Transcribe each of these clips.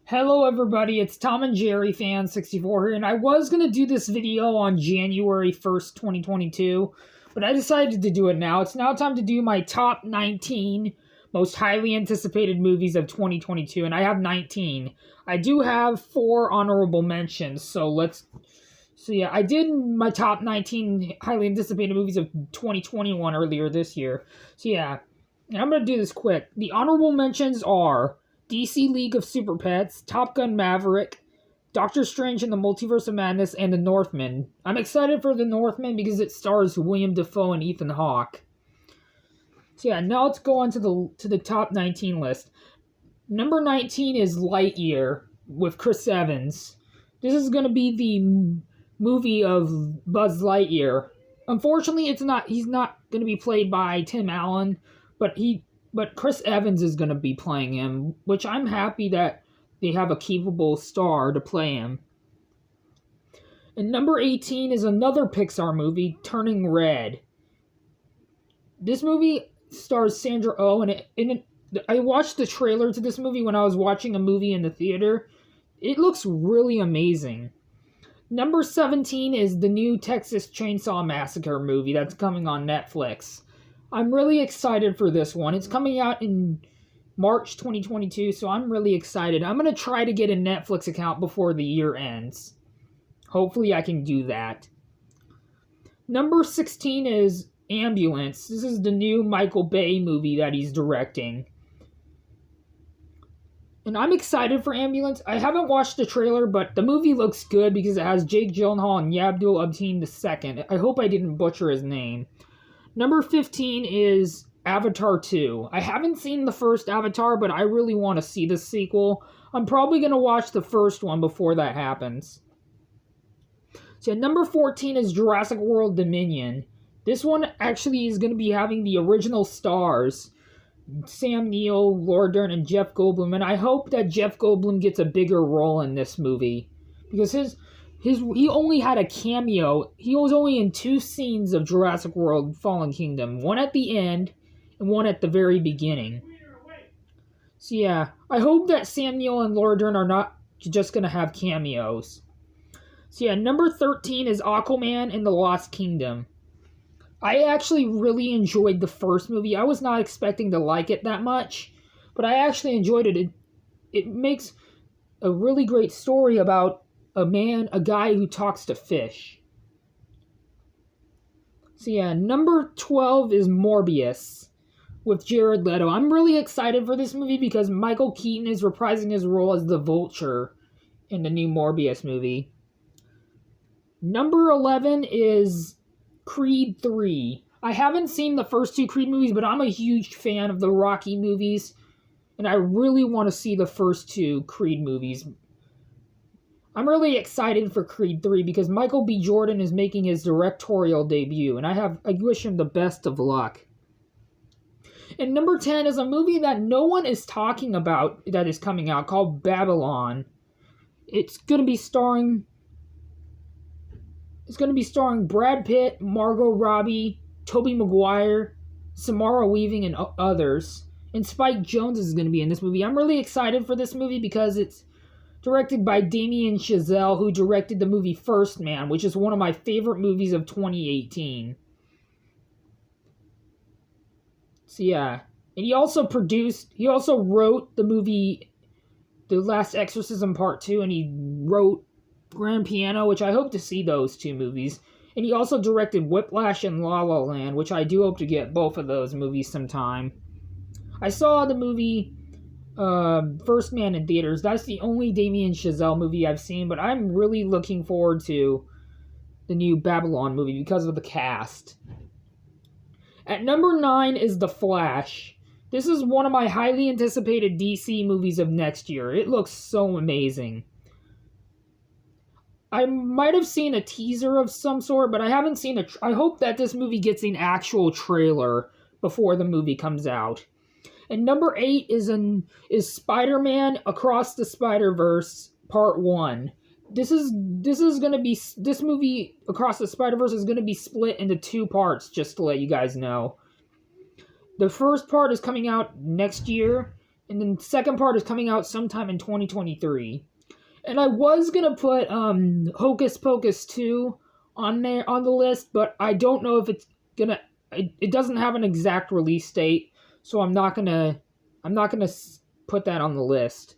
Hello everybody, it's Tom and Jerry Fan64 here, and I was going to do this video on January 1st, 2022, but I decided to do it now. It's now time to do my top 19 most highly anticipated movies of 2022, and I have 19. I do have 4 honorable mentions, so yeah, I did my top 19 highly anticipated movies of 2021 earlier this year. So yeah, and I'm going to do this quick. The honorable mentions are DC League of Super Pets, Top Gun Maverick, Doctor Strange in the Multiverse of Madness, and The Northman. I'm excited for The Northman because it stars William Dafoe and Ethan Hawke. So yeah, now let's go on to the top 19 list. Number 19 is Lightyear with Chris Evans. This is going to be the movie of Buzz Lightyear. Unfortunately, he's not going to be played by Tim Allen, but Chris Evans is going to be playing him, which I'm happy that they have a capable star to play him. And number 18 is another Pixar movie, Turning Red. This movie stars Sandra Oh, and I watched the trailer to this movie when I was watching a movie in the theater. It looks really amazing. Number 17 is the new Texas Chainsaw Massacre movie that's coming on Netflix. I'm really excited for this one. It's coming out in March 2022, so I'm really excited. I'm going to try to get a Netflix account before the year ends. Hopefully I can do that. Number 16 is Ambulance. This is the new Michael Bay movie that he's directing. And I'm excited for Ambulance. I haven't watched the trailer, but the movie looks good because it has Jake Gyllenhaal and Yabdul Abdeen II. I hope I didn't butcher his name. Number 15 is Avatar 2. I haven't seen the first Avatar, but I really want to see the sequel. I'm probably going to watch the first one before that happens. So number 14 is Jurassic World Dominion. This one actually is going to be having the original stars, Sam Neill, Laura Dern, and Jeff Goldblum, and I hope that Jeff Goldblum gets a bigger role in this movie, because he only had a cameo. He was only in 2 scenes of Jurassic World Fallen Kingdom, one at the end and one at the very beginning. So yeah, I hope that Sam Neill and Laura Dern are not just going to have cameos. So yeah, number 13 is Aquaman and the Lost Kingdom. I actually really enjoyed the first movie. I was not expecting to like it that much, but I actually enjoyed it. It makes a really great story about a guy who talks to fish. So yeah, number 12 is Morbius with Jared Leto. I'm really excited for this movie because Michael Keaton is reprising his role as the Vulture in the new Morbius movie. Number 11 is Creed 3. I haven't seen the first 2 Creed movies, but I'm a huge fan of the Rocky movies, and I really want to see the first 2 Creed movies. I'm really excited for Creed 3 because Michael B. Jordan is making his directorial debut, and I wish him the best of luck. And number 10 is a movie that no one is talking about that is coming out called Babylon. It's going to be starring Brad Pitt, Margot Robbie, Tobey Maguire, Samara Weaving, and others. And Spike Jonze is going to be in this movie. I'm really excited for this movie because it's directed by Damien Chazelle, who directed the movie First Man, which is one of my favorite movies of 2018. So yeah. And he also wrote the movie The Last Exorcism Part 2, and he wrote Grand Piano, which I hope to see those 2 movies. And he also directed Whiplash and La La Land, which I do hope to get both of those movies sometime. I saw the movie First Man in theaters. That's the only Damien Chazelle movie I've seen, but I'm really looking forward to the new Babylon movie because of the cast. At number 9 is The Flash. This is one of my highly anticipated DC movies of next year. It looks so amazing. I might have seen a teaser of some sort, but I haven't seen I hope that this movie gets an actual trailer before the movie comes out. And number 8 is Spider-Man Across the Spider-Verse Part 1. This movie Across the Spider-Verse is going to be split into 2 parts, just to let you guys know. The first part is coming out next year, And then the second part is coming out sometime in 2023. And I was gonna put Hocus Pocus 2 on there on the list, but I don't know if it's gonna. It doesn't have an exact release date, so I'm not gonna put that on the list.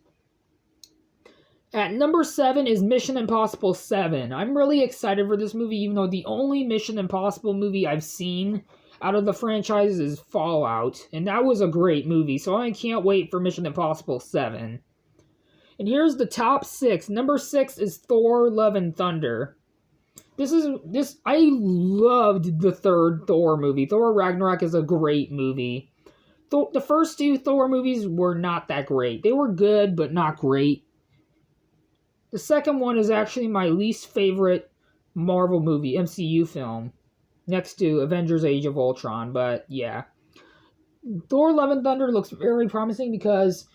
At number 7 is Mission Impossible 7. I'm really excited for this movie, even though the only Mission Impossible movie I've seen out of the franchise is Fallout, and that was a great movie, so I can't wait for Mission Impossible 7. And here's the top 6. Number 6 is Thor: Love and Thunder. I loved the third Thor movie. Thor Ragnarok is a great movie. The first 2 Thor movies were not that great. They were good, but not great. The second one is actually my least favorite Marvel movie, MCU film, next to Avengers Age of Ultron, but yeah. Thor: Love and Thunder looks very promising because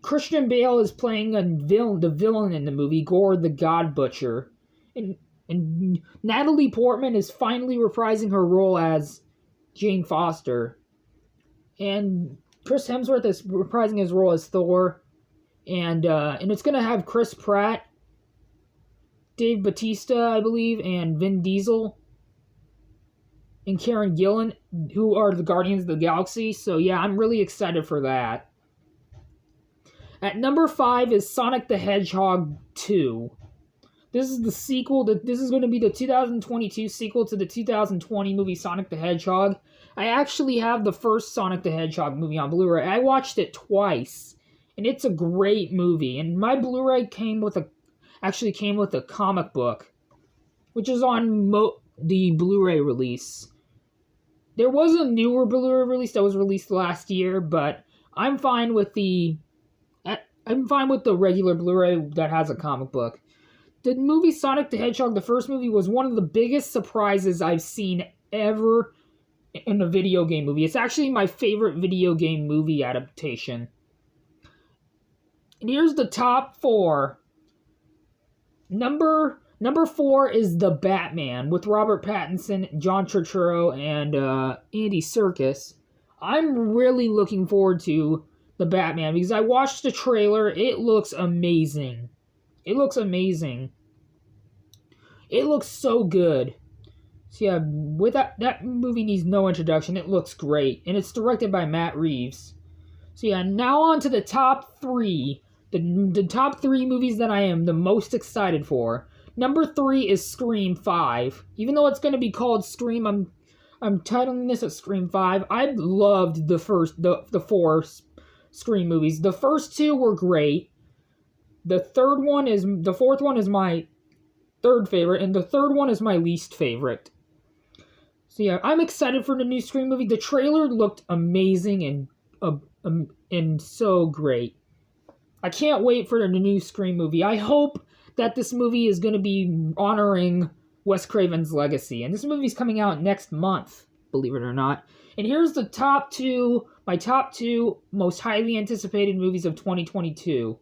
Christian Bale is playing the villain in the movie, Gore the God Butcher. And Natalie Portman is finally reprising her role as Jane Foster. And Chris Hemsworth is reprising his role as Thor. And it's going to have Chris Pratt, Dave Bautista, I believe, and Vin Diesel, and Karen Gillan, who are the Guardians of the Galaxy. So yeah, I'm really excited for that. At number 5 is Sonic the Hedgehog 2. This is the sequel. This is going to be the 2022 sequel to the 2020 movie Sonic the Hedgehog. I actually have the first Sonic the Hedgehog movie on Blu-ray. I watched it twice, and it's a great movie. And my Blu-ray came with a comic book, which is on the Blu-ray release. There was a newer Blu-ray release that was released last year, but I'm fine with the regular Blu-ray that has a comic book. The movie Sonic the Hedgehog, the first movie, was one of the biggest surprises I've seen ever in a video game movie. It's actually my favorite video game movie adaptation. And here's the top 4. Number 4 is The Batman with Robert Pattinson, John Turturro, and Andy Serkis. I'm really looking forward to The Batman because I watched the trailer. It looks amazing. It looks so good. So yeah, with that movie needs no introduction. It looks great, and it's directed by Matt Reeves. So yeah, now on to the top 3. The top 3 movies that I am the most excited for. Number 3 is Scream 5. Even though it's going to be called Scream, I'm titling this as Scream 5. I loved the 4 Scream movies. The first 2 were great. The fourth one is my third favorite, and the third one is my least favorite. So yeah, I'm excited for the new Scream movie. The trailer looked amazing and so great. I can't wait for the new Scream movie. I hope that this movie is going to be honoring Wes Craven's legacy. And this movie's coming out next month, believe it or not. And here's the my top 2 most highly anticipated movies of 2022.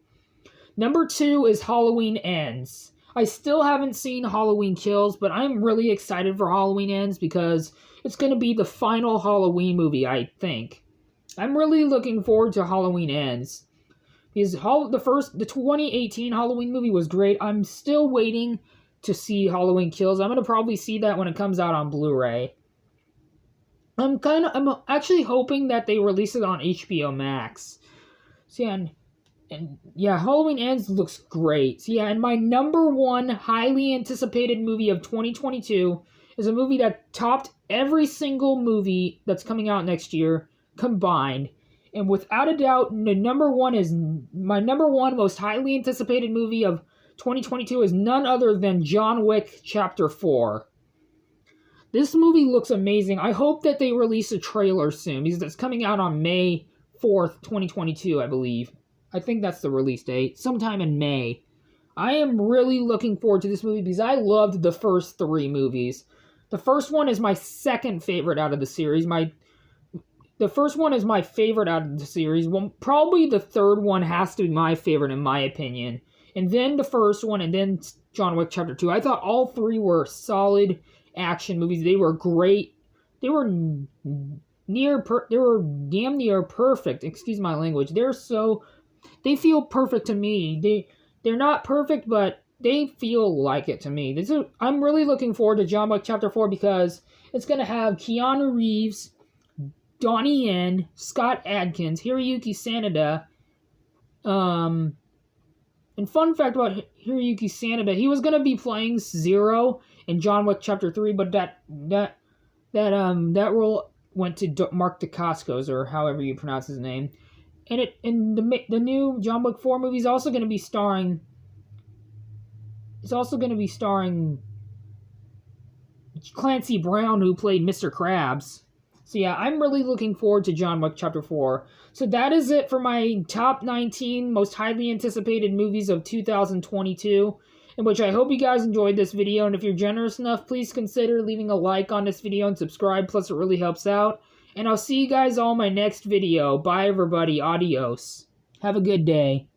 Number 2 is Halloween Ends. I still haven't seen Halloween Kills, but I'm really excited for Halloween Ends because it's going to be the final Halloween movie, I think. I'm really looking forward to Halloween Ends. Because the 2018 Halloween movie was great. I'm still waiting to see Halloween Kills. I'm going to probably see that when it comes out on Blu-ray. I'm actually hoping that they release it on HBO Max. So yeah, Halloween Ends looks great. So yeah, and my number 1 highly anticipated movie of 2022 is a movie that topped every single movie that's coming out next year combined. And without a doubt, my number 1 most highly anticipated movie of 2022 is none other than John Wick Chapter 4. This movie looks amazing. I hope that they release a trailer soon because it's coming out on May 4th, 2022, I believe. I think that's the release date, sometime in May. I am really looking forward to this movie because I loved the first 3 movies. The first one is my second favorite out of the series. The first one is my favorite out of the series. Well, probably the third one has to be my favorite in my opinion. And then the first one, and then John Wick Chapter 2. I thought all 3 were solid action movies. They were great. They were they were damn near perfect. Excuse my language. They feel perfect to me. They're not perfect, but they feel like it to me. I'm really looking forward to John Wick Chapter 4 because it's going to have Keanu Reeves, Donnie Yen, Scott Adkins, Hiroyuki Sanada. And fun fact about Hiroyuki Sanada, he was going to be playing Zero in John Wick Chapter 3, but that role went to Mark Dacascos, or however you pronounce his name. And the new John Wick 4 movie is also going to be starring. It's also going to be starring Clancy Brown, who played Mr. Krabs. So yeah, I'm really looking forward to John Wick Chapter 4. So that is it for my top 19 most highly anticipated movies of 2022, in which I hope you guys enjoyed this video, and if you're generous enough, please consider leaving a like on this video and subscribe, plus it really helps out. And I'll see you guys all in my next video. Bye everybody, adios. Have a good day.